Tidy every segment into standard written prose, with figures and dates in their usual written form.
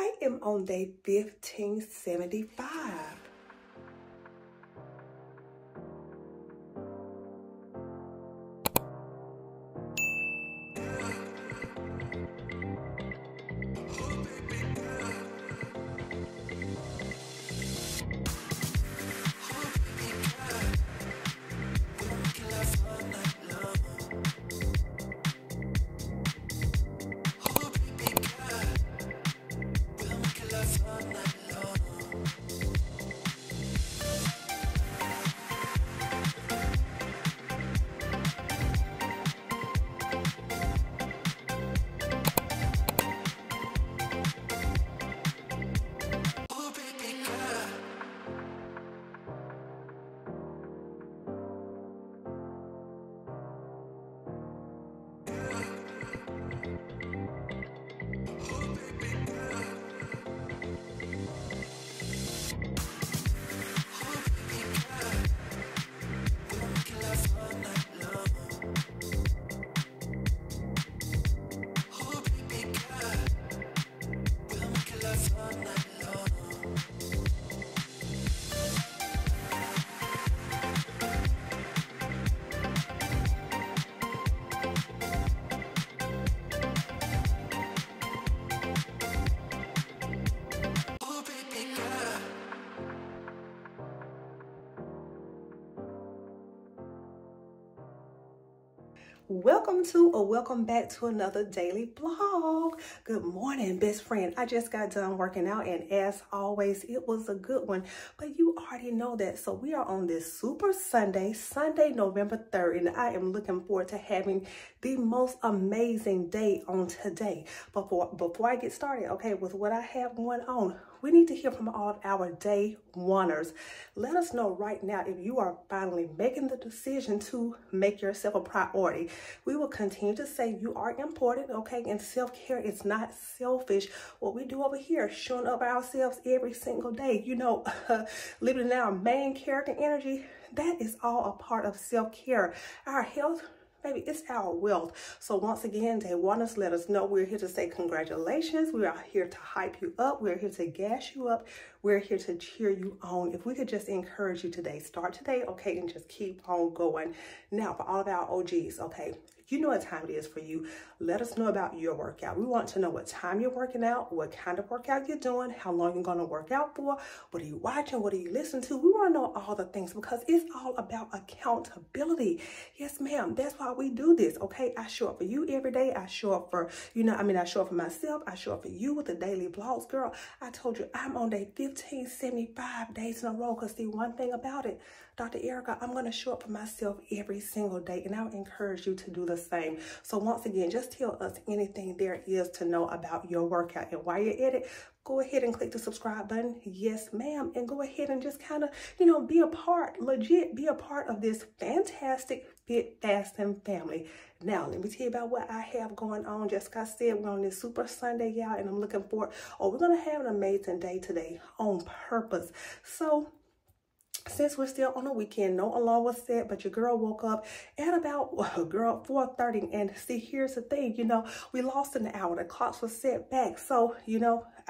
I am on day 1575. Welcome to or welcome back to another daily vlog. Good morning, best friend. I just got done working out, and as always, it was a good one, but you already know that. So we are on this super Sunday, November 3rd, and I am looking forward to having the most amazing day on today. Before I get started, okay, with what I have going on, we need to hear from all of our day oneers. Let us know right now if you are finally making the decision to make yourself a priority. We will continue to say you are important, okay? And self-care is not selfish. What we do over here, showing up ourselves every single day, you know, living in our main character energy, that is all a part of self-care. Our health, baby, it's our wealth. So once again, they want us to let us know we're here to say congratulations. We are here to hype you up. We're here to gas you up. We're here to cheer you on. If we could just encourage you today, start today, okay, and just keep on going. Now, for all of our OGs, okay, you know what time it is for you. Let us know about your workout. We want to know what time you're working out, what kind of workout you're doing, how long you're going to work out for, what are you watching, what are you listening to. We want to know all the things because it's all about accountability. Yes, ma'am. That's why we do this, okay? I show up for you every day. I show up for, I show up for myself. I show up for you with the daily vlogs. Girl, I told you I'm on day 1575 days in a row because see, one thing about it, Dr. Erika, I'm going to show up for myself every single day, and I'll encourage you to do the same. So once again, just tell us anything there is to know about your workout. And while you're at it, go ahead and click the subscribe button. Yes, ma'am. And go ahead and just kind of, be a part of this fantastic fit fasting family. Now, let me tell you about what I have going on. Just like I said, we're on this Super Sunday, y'all, and I'm looking forward. we're going to have an amazing day today on purpose. So, since we're still on the weekend, no alarm was set, but your girl woke up at about, 4:30. And see, here's the thing, we lost an hour. The clocks were set back. So,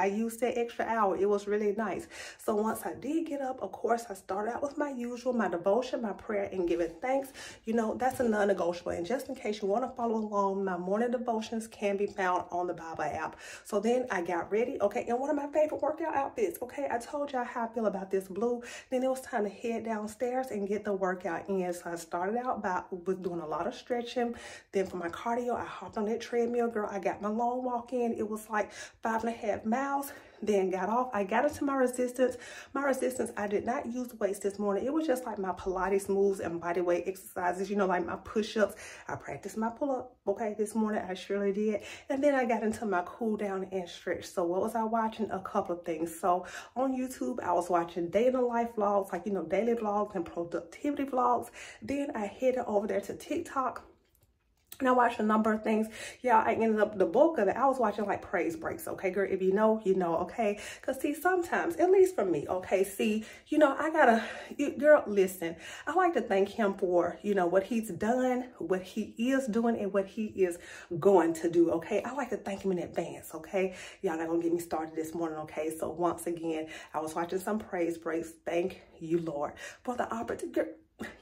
I used that extra hour. It was really nice. So once I did get up, of course, I started out with my usual, my devotion, my prayer, and giving thanks. That's a non-negotiable. And just in case you want to follow along, my morning devotions can be found on the Bible app. So then I got ready, okay, and one of my favorite workout outfits, okay? I told y'all how I feel about this blue. Then it was time to head downstairs and get the workout in. So I started out with doing a lot of stretching. Then for my cardio, I hopped on that treadmill, girl. I got my long walk in. It was like 5.5 miles. Then got off. I got into my resistance. I did not use weights this morning. It was just like my Pilates moves and body weight exercises, like my push-ups. I practiced my pull-up, okay, this morning. I surely did. And then I got into my cool down and stretch. So what was I watching? A couple of things. So on YouTube, I was watching day in the life vlogs, like, daily vlogs and productivity vlogs. Then I headed over there to TikTok. And I watched a number of things. Yeah, I ended up, the bulk of it, I was watching like praise breaks, okay, girl? If you know, you know, okay? Because see, sometimes, at least for me, okay, see, you know, I gotta, girl, listen, I like to thank him for, you know, what he's done, what he is doing, and what he is going to do, okay? I like to thank him in advance, okay? Y'all not gonna get me started this morning, okay? So once again, I was watching some praise breaks. Thank you, Lord, for the opportunity.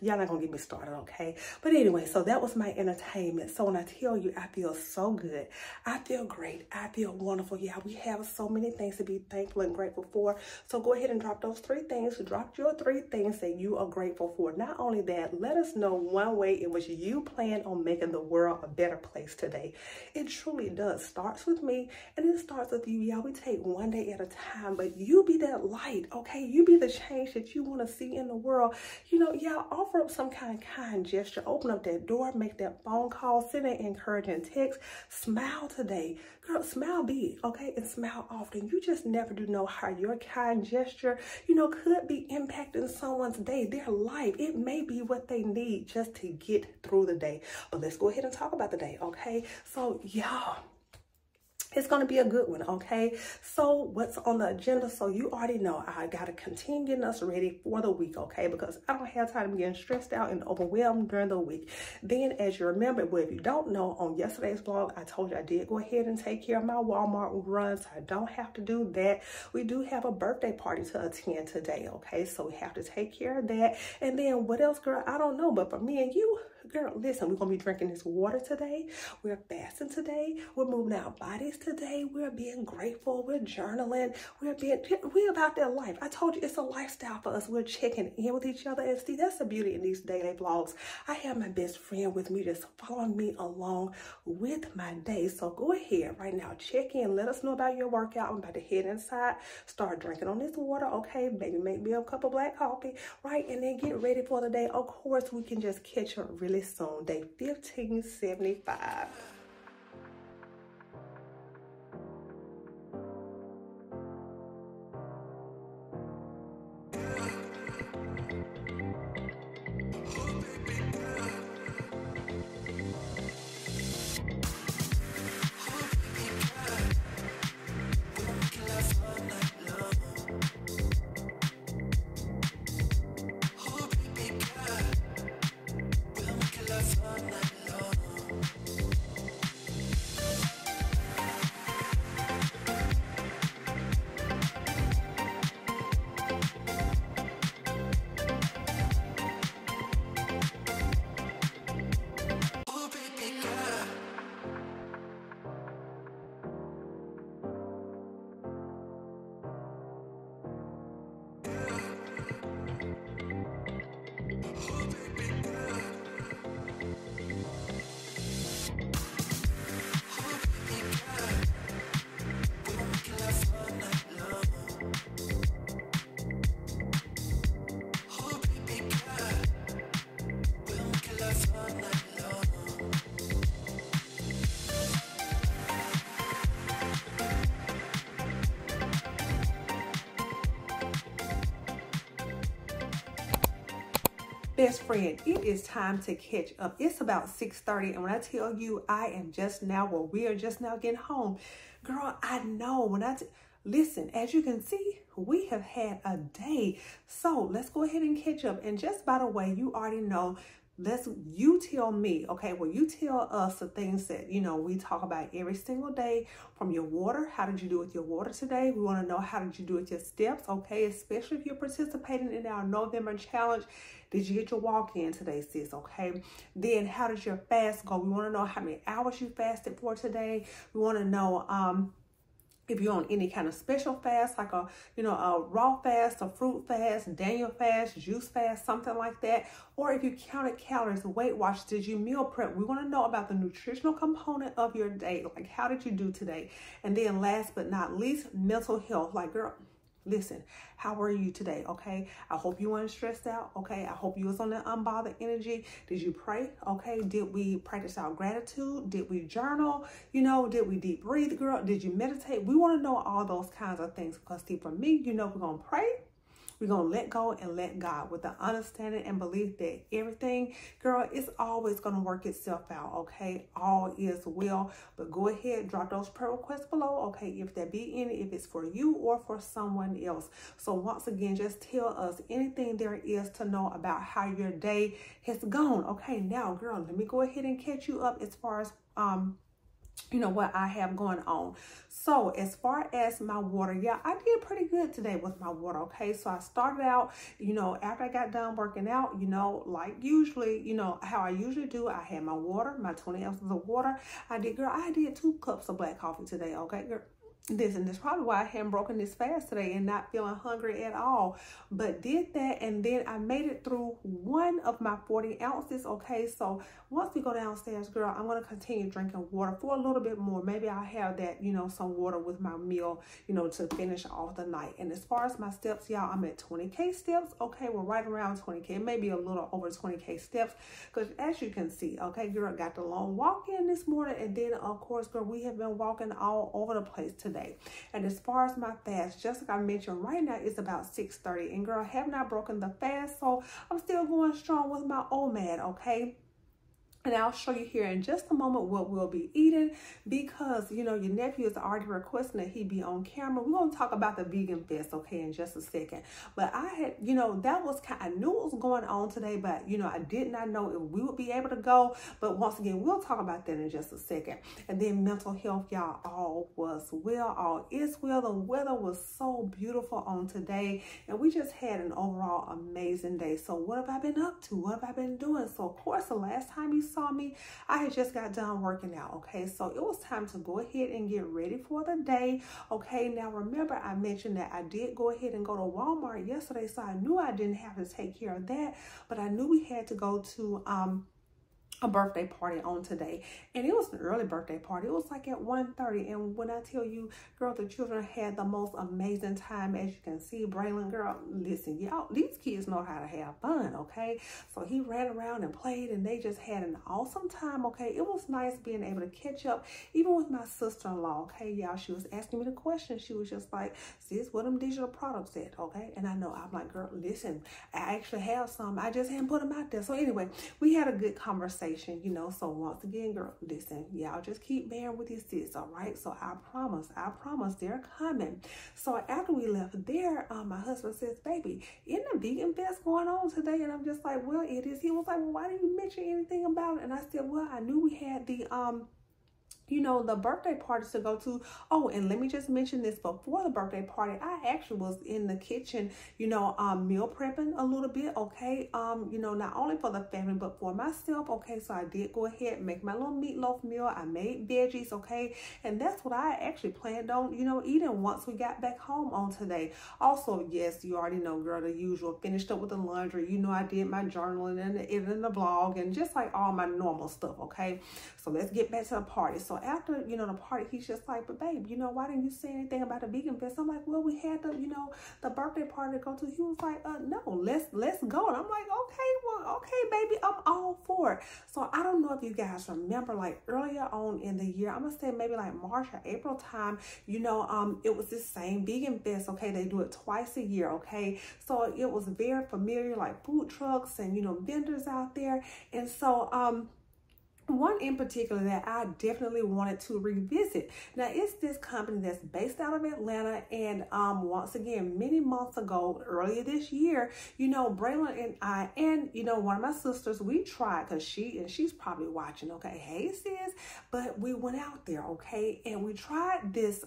Y'all not gonna get me started, okay? But anyway, so that was my entertainment. So when I tell you I feel so good, I feel great, I feel wonderful. Yeah, we have so many things to be thankful and grateful for. So go ahead and drop those 3 things. Drop your 3 things that you are grateful for. Not only that, let us know one way in which you plan on making the world a better place today. It truly does. Starts with me, and it starts with you. Y'all, we take one day at a time, but you be that light, okay? You be the change that you want to see in the world. You know, y'all, offer up some kind gesture. Open up that door, make that phone call, send an encouraging text. Smile today. Girl, smile big, okay? And smile often. You just never do know how your kind gesture, you know, could be impacting someone's day, their life. It may be what they need just to get through the day. But let's go ahead and talk about the day, okay? So, y'all, it's going to be a good one, okay? So what's on the agenda? So you already know I got to continue getting us ready for the week, okay? Because I don't have time to be getting stressed out and overwhelmed during the week. Then, as you remember, well, if you don't know, on yesterday's vlog, I told you I did go ahead and take care of my Walmart runs. So I don't have to do that. We do have a birthday party to attend today, okay? So we have to take care of that. And then what else, girl? I don't know. But for me and you, girl, listen, we're going to be drinking this water today. We're fasting today. We're moving our bodies today. We're being grateful. We're journaling. We're about that life. I told you it's a lifestyle for us. We're checking in with each other. And see, that's the beauty in these daily vlogs. I have my best friend with me just following me along with my day. So go ahead right now. Check in. Let us know about your workout. I'm about to head inside. Start drinking on this water. Okay, maybe make me a cup of black coffee. Right, and then get ready for the day. Of course, we can just catch up really soon. Day 1575. Best friend, it is time to catch up. It's about 6:30, and when I tell you I am just now, well, we are just now getting home, girl, I know when listen, as you can see, we have had a day. So let's go ahead and catch up. And just by the way, you already know, you tell me, okay, well, you tell us the things that, you know, we talk about every single day. From your water, how did you do with your water today? We want to know, how did you do with your steps, okay? Especially if you're participating in our November challenge. Did you get your walk in today, sis, okay? Then how did your fast go? We want to know how many hours you fasted for today. We want to know, if you're on any kind of special fast, like a raw fast, a fruit fast, Daniel fast, juice fast, something like that. Or if you counted calories, Weight Watch, did you meal prep? We want to know about the nutritional component of your day. Like, how did you do today? And then last but not least, mental health. Like, girl, listen, how were you today, okay? I hope you weren't stressed out, okay? I hope you was on that unbothered energy. Did you pray, okay? Did we practice our gratitude? Did we journal? You know, did we deep breathe, girl? Did you meditate? We want to know all those kinds of things because, see, for me, you know, we're going to pray. We're going to let go and let God with the understanding and belief that everything, girl, it's always going to work itself out, okay? All is well. But go ahead, drop those prayer requests below, okay? If there be any, if it's for you or for someone else. So once again, just tell us anything there is to know about how your day has gone, okay? Now, girl, let me go ahead and catch you up as far as, you know, what I have going on. So as far as my water, yeah, I did pretty good today with my water, okay? So I started out, you know, after I got done working out, you know, like usually, you know, how I usually do, I had my water, my 20 ounces of water. I did 2 cups of black coffee today, okay, girl? This probably why I haven't broken this fast today and not feeling hungry at all. But did that, and then I made it through 1 of my 40 ounces. Okay, so once we go downstairs, girl, I'm going to continue drinking water for a little bit more. Maybe I'll have that, you know, some water with my meal, you know, to finish off the night. And as far as my steps, y'all, I'm at 20K steps. Okay, we're right around 20K, maybe a little over 20K steps. Because as you can see, okay, girl, got the long walk in this morning. And then, of course, girl, we have been walking all over the place today. And as far as my fast, just like I mentioned, right now it's about 6:30, and girl, I have not broken the fast, so I'm still going strong with my OMAD, okay? And I'll show you here in just a moment what we'll be eating, because, you know, your nephew is already requesting that he be on camera. We're going to talk about the vegan fest, okay, in just a second. But I had, you know, that was I knew it was going on today, but, you know, I did not know if we would be able to go. But once again, we'll talk about that in just a second. And then mental health, y'all, all was well, all is well. The weather was so beautiful on today, and we just had an overall amazing day. So what have I been up to? What have I been doing? So, of course, the last time you saw me, I had just got done working out, okay? So it was time to go ahead and get ready for the day, okay? Now, remember, I mentioned that I did go ahead and go to Walmart yesterday, so I knew I didn't have to take care of that, but I knew we had to go to a birthday party on today, and it was an early birthday party. It was like at 1:30, and when I tell you, girl, the children had the most amazing time. As you can see, Braylon, girl, listen, y'all, these kids know how to have fun, okay? So he ran around and played, and they just had an awesome time, okay? It was nice being able to catch up, even with my sister-in-law, okay, y'all. She was asking me the question. She was just like, sis, what them digital products at, okay? And I know, I'm like, girl, listen, I actually have some. I just hadn't put them out there. So anyway, we had a good conversation, you know. So once again, girl, listen, y'all just keep bearing with your sis, all right? So I promise they're coming. So after we left there, my husband says, baby, isn't the vegan fest going on today? And I'm just like, well, it is. He was like, well, why didn't you mention anything about it? And I said, well, I knew we had the you know, the birthday parties to go to. Oh, and let me just mention this, before the birthday party, I actually was in the kitchen, you know, meal prepping a little bit, okay? You know, not only for the family, but for myself, okay? So I did go ahead and make my little meatloaf meal. I made veggies, okay? And that's what I actually planned on, you know, eating once we got back home on today. Also, yes, you already know, girl, the usual. Finished up with the laundry. You know, I did my journaling and editing the blog and just like all my normal stuff, okay? So let's get back to the party. So after, you know, the party, he's just like, but babe, you know, why didn't you say anything about the vegan fest? I'm like, well, we had the, you know, the birthday party to go to. He was like, no, let's go. And I'm like, okay, well, okay, baby, I'm all for it. So I don't know if you guys remember, like earlier on in the year, I'm gonna say maybe like March or April time, you know, it was this same vegan fest, okay? They do it twice a year, okay? So it was very familiar, like food trucks and, you know, vendors out there. And so, one in particular that I definitely wanted to revisit. Now, it's this company that's based out of Atlanta, and once again, many months ago, earlier this year, you know, Braylon and I, and, you know, one of my sisters, we tried, because she's probably watching, okay? Hey, sis. But we went out there, okay? And we tried this,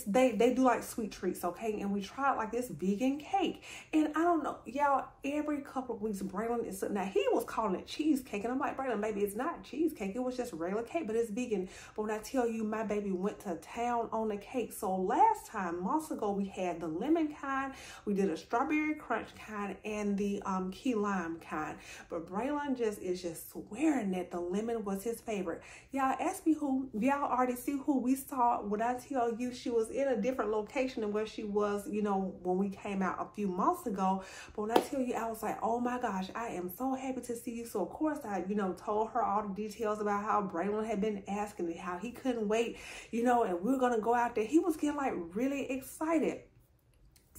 they do like sweet treats, okay? And we tried like this vegan cake. And I don't know, y'all, every couple of weeks, Braylon is, now he was calling it cheesecake. And I'm like, Braylon, baby, it's not cheesecake, it was just regular cake, but it's vegan. But when I tell you, my baby went to town on the cake. So last time, months ago, we had the lemon kind, we did a strawberry crunch kind, and the key lime kind. But Braylon is just swearing that the lemon was his favorite. Y'all ask me who, y'all already see who we saw. When I tell you, she was in a different location than where she was, you know, when we came out a few months ago. But when I tell you, I was like, oh my gosh, I am so happy to see you. So of course I, you know, told her all the details about how Braylon had been asking me, how he couldn't wait, you know, and we were going to go out there. He was getting like really excited.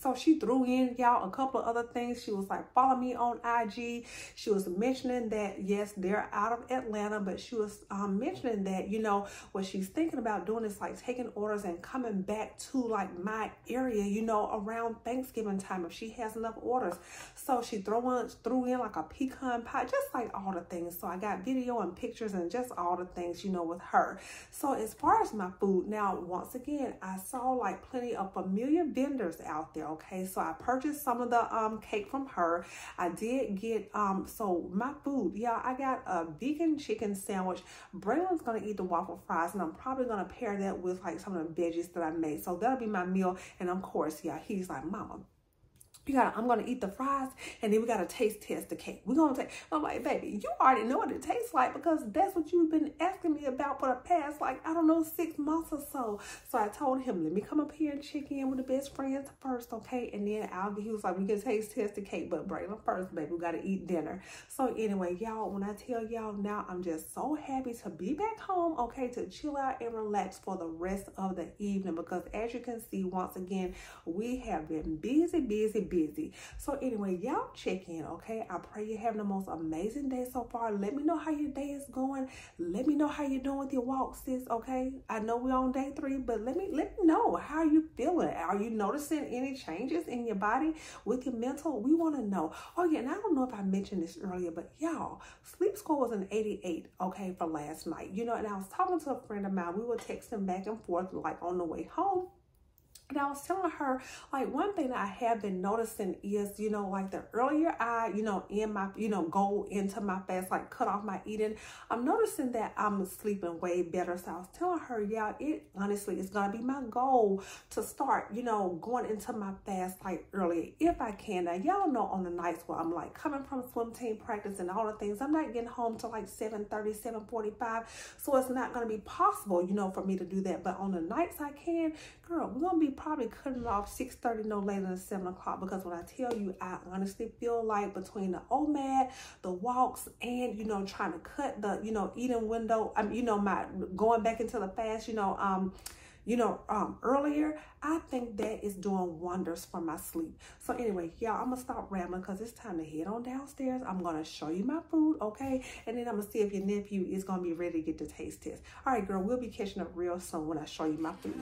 So she threw in, y'all, a couple of other things. She was like, follow me on IG. She was mentioning that, yes, they're out of Atlanta, but she was mentioning that, you know, what she's thinking about doing is like taking orders and coming back to like my area, you know, around Thanksgiving time if she has enough orders. So she threw in like a pecan pie, just like all the things. So I got video and pictures and just all the things, you know, with her. So as far as my food, now, once again, I saw like plenty of familiar vendors out there, okay? So I purchased some of the cake from her. I did get, so my food, yeah, I got a vegan chicken sandwich. Braylon's gonna eat the waffle fries, and I'm probably gonna pair that with like some of the veggies that I made. So that'll be my meal. And of course, yeah, he's like, Mama, I'm gonna eat the fries, and then we gotta taste test the cake. We're gonna take. I'm like, baby, you already know what it tastes like because that's what you've been asking me about for the past, like, I don't know, 6 months or so. So I told him, let me come up here and check in with the best friends first, okay? And then he was like, we can taste test the cake, but Braylon first, baby. We gotta eat dinner. So anyway, y'all, when I tell y'all now, I'm just so happy to be back home, okay, to chill out and relax for the rest of the evening because as you can see, once again, we have been busy. So anyway, y'all check in, okay? I pray you're having the most amazing day so far. Let me know how your day is going. Let me know how you're doing with your walk, sis, okay? I know we're on day 3, but let me know how you feeling. Are you noticing any changes in your body with your mental? We want to know. Oh yeah, and I don't know if I mentioned this earlier, but y'all, sleep score was an 88, okay, for last night. You know, and I was talking to a friend of mine. We were texting back and forth like on the way home. And I was telling her, like, one thing that I have been noticing is, you know, like the earlier I, you know, in my, you know, go into my fast, like cut off my eating, I'm noticing that I'm sleeping way better. So I was telling her, yeah, it honestly is going to be my goal to start, you know, going into my fast like earlier if I can. Now, y'all know on the nights where I'm like coming from swim team practice and all the things, I'm not getting home till like 7:30, 7:45. So it's not going to be possible, you know, for me to do that. But on the nights I can, girl, we're going to be probably cutting off 6:30 no later than 7 o'clock because when I tell you, I honestly feel like between the OMAD, the walks, and, you know, trying to cut the, you know, eating window, you know, my going back into the fast, earlier, I think that is doing wonders for my sleep. So anyway, y'all, I'm gonna stop rambling because it's time to head on downstairs. I'm gonna show you my food, okay? And then I'm gonna see if your nephew is gonna be ready to get the taste test. All right, girl, we'll be catching up real soon when I show you my food.